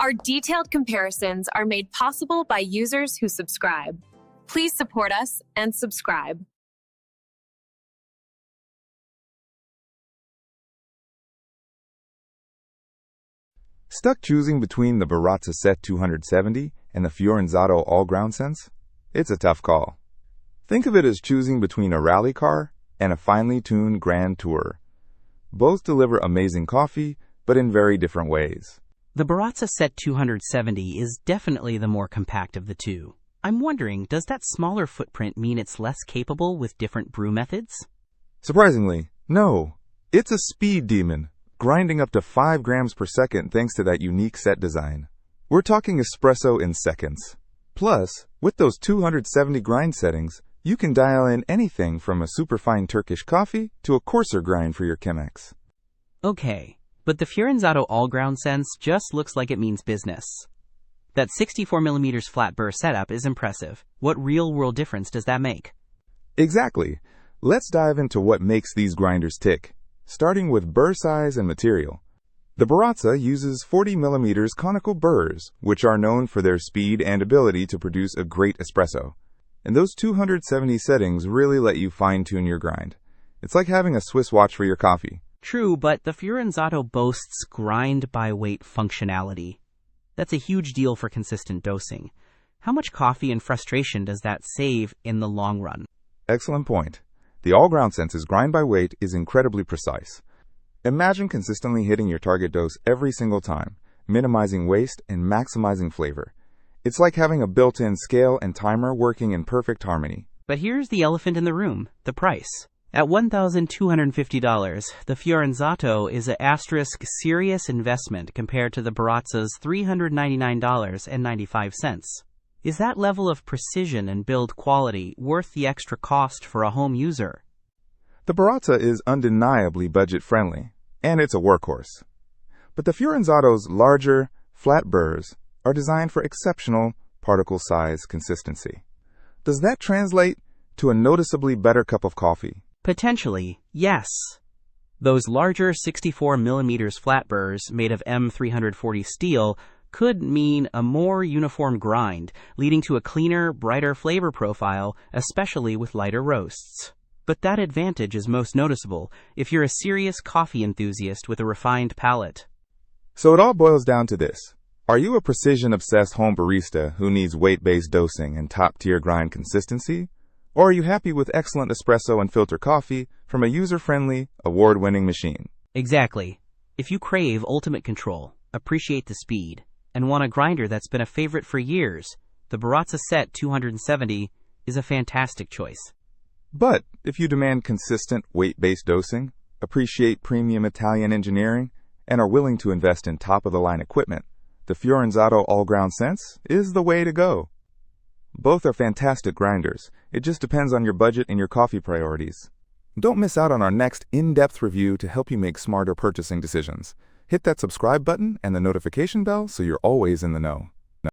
Our detailed comparisons are made possible by users who subscribe. Please support us and subscribe. Stuck choosing between the Baratza Sette 270 and the Fiorenzato AllGround Sense? It's a tough call. Think of it as choosing between a rally car and a finely tuned Grand Tourer. Both deliver amazing coffee, but in very different ways. The Baratza Sette 270 is definitely the more compact of the two. I'm wondering, does that smaller footprint mean it's less capable with different brew methods? Surprisingly, no. It's a speed demon, grinding up to 5 grams per second thanks to that unique set design. We're talking espresso in seconds. Plus, with those 270 grind settings, you can dial in anything from a superfine Turkish coffee to a coarser grind for your Chemex. Okay, but the Fiorenzato AllGround Sense just looks like it means business. That 64mm flat burr setup is impressive. What real-world difference does that make? Exactly. Let's dive into what makes these grinders tick, starting with burr size and material. The Baratza uses 40mm conical burrs, which are known for their speed and ability to produce a great espresso. And those 270 settings really let you fine-tune your grind. It's like having a Swiss watch for your coffee. True, but the Fiorenzato boasts grind-by-weight functionality. That's a huge deal for consistent dosing. How much coffee and frustration does that save in the long run? Excellent point. The AllGround Sense's grind by weight is incredibly precise. Imagine consistently hitting your target dose every single time, minimizing waste and maximizing flavor. It's like having a built-in scale and timer working in perfect harmony. But here's the elephant in the room, the price. At $1,250, the Fiorenzato is a serious investment compared to the Baratza's $399.95. Is that level of precision and build quality worth the extra cost for a home user? The Baratza is undeniably budget-friendly, and it's a workhorse. But the Fiorenzato's larger, flat burrs are designed for exceptional particle size consistency. Does that translate to a noticeably better cup of coffee? Potentially, yes. Those larger 64mm flat burrs made of M340 steel could mean a more uniform grind, leading to a cleaner, brighter flavor profile, especially with lighter roasts. But that advantage is most noticeable if you're a serious coffee enthusiast with a refined palate. So it all boils down to this. Are you a precision-obsessed home barista who needs weight-based dosing and top-tier grind consistency? Or are you happy with excellent espresso and filter coffee from a user-friendly, award-winning machine? Exactly. If you crave ultimate control, appreciate the speed, and want a grinder that's been a favorite for years, the Baratza Sette 270 is a fantastic choice. But if you demand consistent, weight-based dosing, appreciate premium Italian engineering, and are willing to invest in top-of-the-line equipment, the Fiorenzato AllGround Sense is the way to go. Both are fantastic grinders. It just depends on your budget and your coffee priorities. Don't miss out on our next in-depth review to help you make smarter purchasing decisions. Hit that subscribe button and the notification bell so you're always in the know.